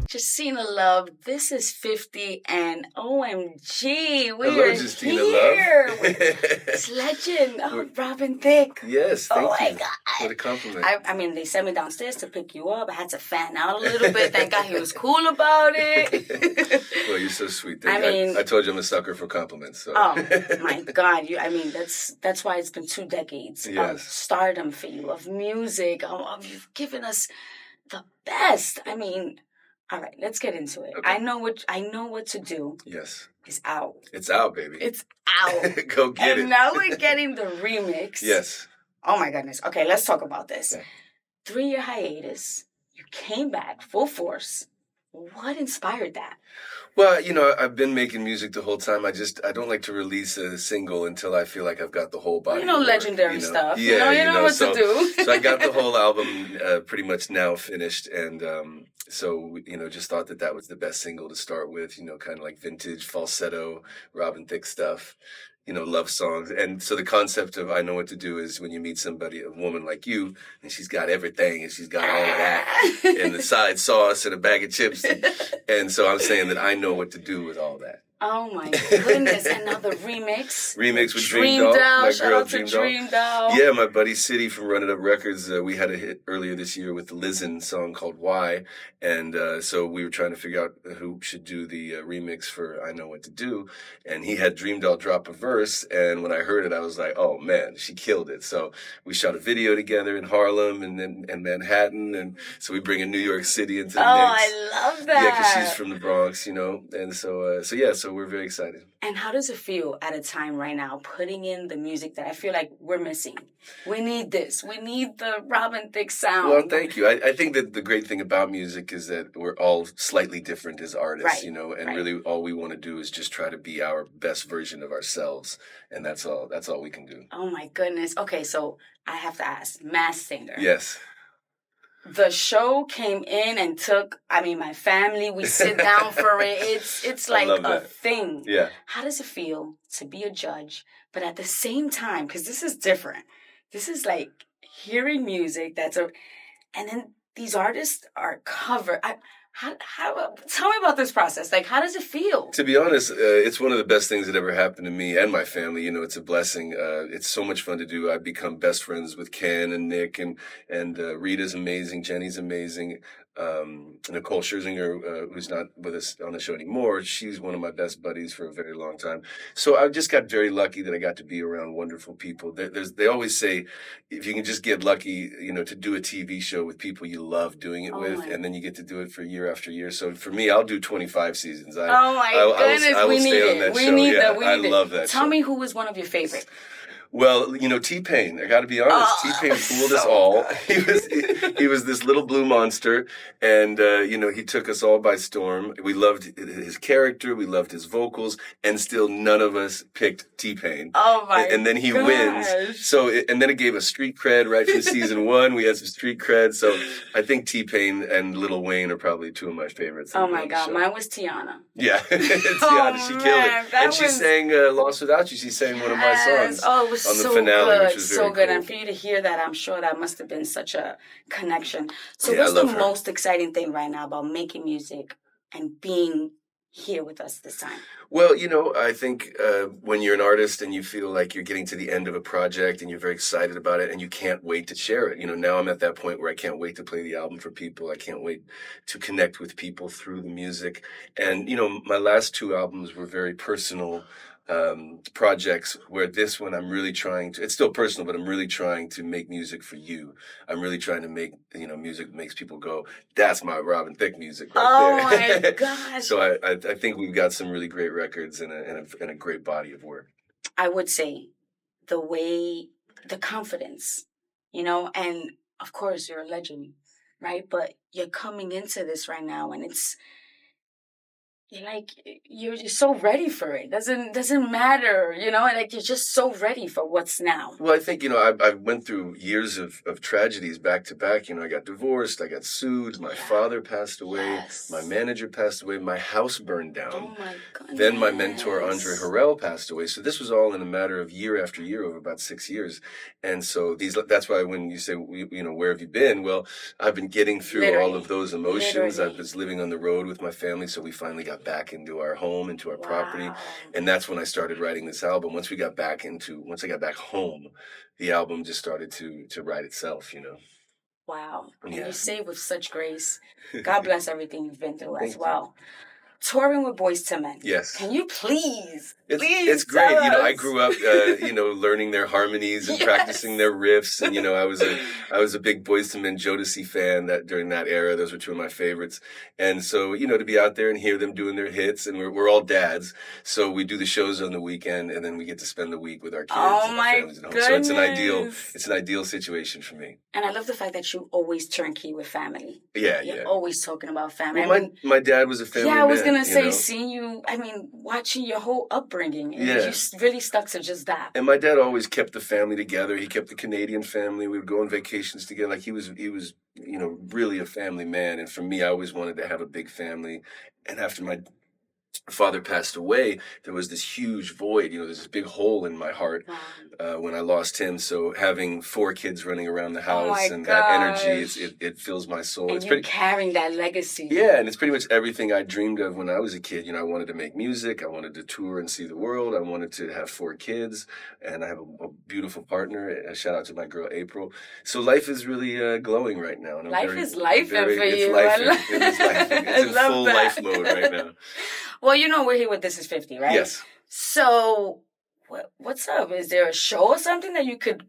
Jacina Love, this is 50 and OMG, we Hello, are Jacina here Love. with this legend, Robin Thicke. Yes, Oh thank my you. God. What a compliment. I mean, they sent me downstairs to pick you up. I had to fan out a little bit. Thank God he was cool about it. Well, you're so sweet. I told you I'm a sucker for compliments. So. Oh my God! That's why it's been 2 decades of Yes. stardom for you, of music. You've given us the best. I mean, all right, let's get into it. Okay. I know what to do. Yes. It's out. It's out, baby. It's out. Go get it. And now we're getting the remix. Yes. Oh my goodness. Okay, let's talk about this. Okay. 3-year hiatus. You came back full force. What inspired that? Well, I've been making music the whole time. I don't like to release a single until I feel like I've got the whole body. Legendary stuff. Yeah, you know what to do. So I got the whole album pretty much now finished, and so just thought that was the best single to start with. Kind of like vintage falsetto Robin Thicke stuff. Love songs. And so the concept of I Know What to Do is when you meet somebody, a woman like you, and she's got everything, and she's got all of that, and the side sauce and a bag of chips. And so I'm saying that I know what to do with all that. Oh my goodness. Another remix. Remix with Dream Doll. My Shout girl out to Dream Doll. Yeah, my buddy City from Run It Up Records. We had a hit earlier this year with the Lizen song called Why. And so we were trying to figure out who should do the remix for I Know What to Do. And he had Dream Doll drop a verse. And when I heard it, I was like, oh man, she killed it. So we shot a video together in Harlem and then in Manhattan. And so we bring in New York City into the mix. I love that. Yeah, because she's from the Bronx, And so we're very excited. And how does it feel at a time right now putting in the music that I feel like we're missing? We need this. We need the Robin Thicke sound. Well, thank you. I think that the great thing about music is that we're all slightly different as artists, and really all we want to do is just try to be our best version of ourselves. And that's all we can do. Oh my goodness. Okay, so I have to ask, Masked Singer. Yes. The show came in and took, my family, we sit down for it. It's like a thing. Yeah. How does it feel to be a judge, but at the same time, because this is different. This is like hearing music and then these artists are covered. How tell me about this process. Like, how does it feel? To be honest, it's one of the best things that ever happened to me and my family. It's a blessing. It's so much fun to do. I've become best friends with Ken and Nick and Rita's amazing. Jenny's amazing. Nicole Scherzinger, who's not with us on the show anymore, she's one of my best buddies for a very long time. So I just got very lucky that I got to be around wonderful people. They always say, if you can just get lucky, to do a TV show with people you love doing it with, and then you get to do it for year after year. So for me, I'll do 25 seasons. Goodness, we need it. We need that. I love that. Tell me who was one of your favorites. Well, T-Pain, I got to be honest, T-Pain fooled us all. He was this little blue monster, and, he took us all by storm. We loved his character, we loved his vocals, and still none of us picked T-Pain. Oh my And then he wins. And then it gave us street cred right from season 1. We had some street cred. So I think T-Pain and Lil Wayne are probably 2 of my favorites. Oh my God, mine was Tiana. Yeah, Tiana, she killed it. And she sang Lost Without You. She sang one of my songs. Oh, it was on the so finale, good, which was so very good. cool. And for you to hear that, I'm sure that must have been such a connection. So Yeah, what's the I love her. most exciting thing right now about making music and being here with us this time? Well, I think when you're an artist and you feel like you're getting to the end of a project and you're very excited about it and you can't wait to share it. Now I'm at that point where I can't wait to play the album for people. I can't wait to connect with people through the music. And, my last 2 albums were very personal projects, where this one I'm really trying to, it's still personal, but I'm really trying to make music for you. I'm really trying to make, music that makes people go, that's my Robin Thicke music right there. Oh my gosh. So I think we've got some really great records and a great body of work. I would say the confidence, and of course you're a legend, right? But you're coming into this right now and you're just so ready for it. Doesn't matter, like you're just so ready for what's now. Well, I think, I went through years of tragedies back to back. I got divorced, I got sued, my father passed away, Yes. my manager passed away, my house burned down. Oh my goodness. Then my mentor, Andre Harrell, passed away. So this was all in a matter of year after year, over about 6 years. And so that's why when you say, where have you been? Well, I've been getting through all of those emotions. I was living on the road with my family, so we finally got back into our home, into our property. And that's when I started writing this album. Once I got back home, the album just started to write itself, Wow. And Yeah. you say it with such grace. God bless everything you've been through as Thank well. Touring with Boyz II Men. Yes. Can you please It's great. tell us? I grew up, learning their harmonies and practicing their riffs. And, I was a big Boyz II Men Jodeci fan during that era. Those were two of my favorites. And so, to be out there and hear them doing their hits, and we're all dads. So we do the shows on the weekend, and then we get to spend the week with our kids and our families at home. Goodness. So it's an ideal situation for me. And I love the fact that you always turnkey with family. Yeah, You're always talking about family. Well, my dad was a family man. Yeah, I was going to say, seeing you, watching your whole upbringing, and you really stuck to just that. And my dad always kept the family together. He kept the Canadian family. We would go on vacations together. Like he was, really a family man. And for me, I always wanted to have a big family. And after my father passed away, there was this huge void. There's this big hole in my heart when I lost him. So having 4 kids running around the house that energy, it fills my soul. And you're carrying that legacy. Yeah, and it's pretty much everything I dreamed of when I was a kid. I wanted to make music. I wanted to tour and see the world. I wanted to have 4 kids, and I have a beautiful partner. A shout out to my girl April. So life is really glowing right now. And life is life for you. It's life. It's in full life mode right now. Well, we're here with This Is 50, right? Yes. So, what's up? Is there a show or something that you could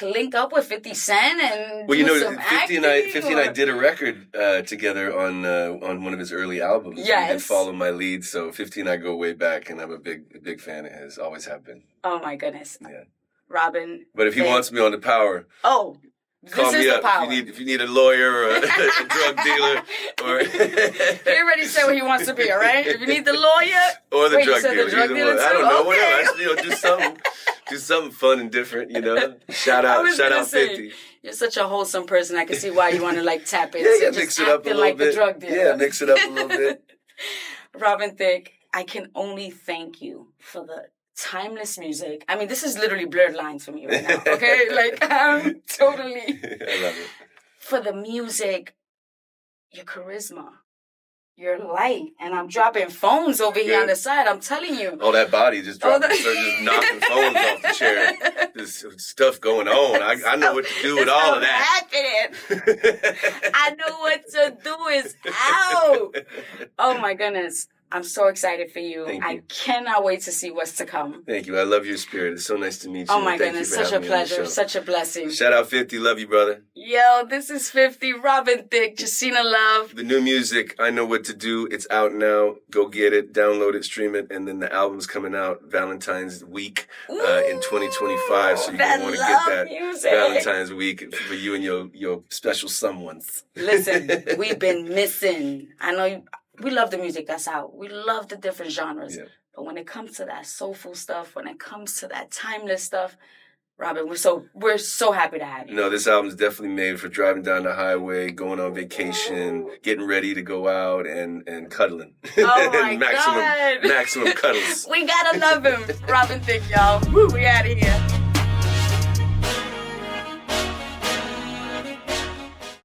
link up with 50 Cent and do some 50 and I did a record together on one of his early albums. Yes. He did follow my lead, so 50 and I go way back, and I'm a big fan of his. Always have been. Oh my goodness. Yeah. Robin. But if he wants me on the Power. Oh. Call me up if you need a lawyer or a drug dealer. Or he already said what he wants to be, all right? If you need the lawyer or the drug dealer. The drug dealer too? I don't know, okay. whatever. Do something fun and different, Shout out 50. You're such a wholesome person. I can see why you want to tap in. Yeah, mix it up a little bit. The drug dealer. Yeah, mix it up a little bit. Robin Thicke, I can only thank you for the timeless music. This is literally blurred lines for me right now, okay? I'm totally... I love it. For the music, your charisma, your light, and I'm dropping phones over here on the side, I'm telling you. Oh, that body just dropping, just knocking phones off the chair. There's stuff going on. I know what to do with all of that. Happening. I know what to do is out. Oh my goodness. I'm so excited for you. Thank you. I cannot wait to see what's to come. Thank you. I love your spirit. It's so nice to meet you. Oh my goodness, such a pleasure, such a blessing. Shout out 50. Love you, brother. Yo, this is 50. Robin Thicke, Jacina Love. The new music, I Know What to Do. It's out now. Go get it, download it, stream it, and then the album's coming out Valentine's week in 2025. So you're gonna want to get that music. Valentine's week for you and your special someones. Listen, we've been missing. I know we love the music that's out. We love the different genres. Yeah. But when it comes to that soulful stuff, when it comes to that timeless stuff, Robin, we're so happy to have you. No, this album's definitely made for driving down the highway, going on vacation, getting ready to go out and cuddling. Oh my God. Maximum cuddles. We gotta love him. Robin Thicke, y'all. Woo, we out of here.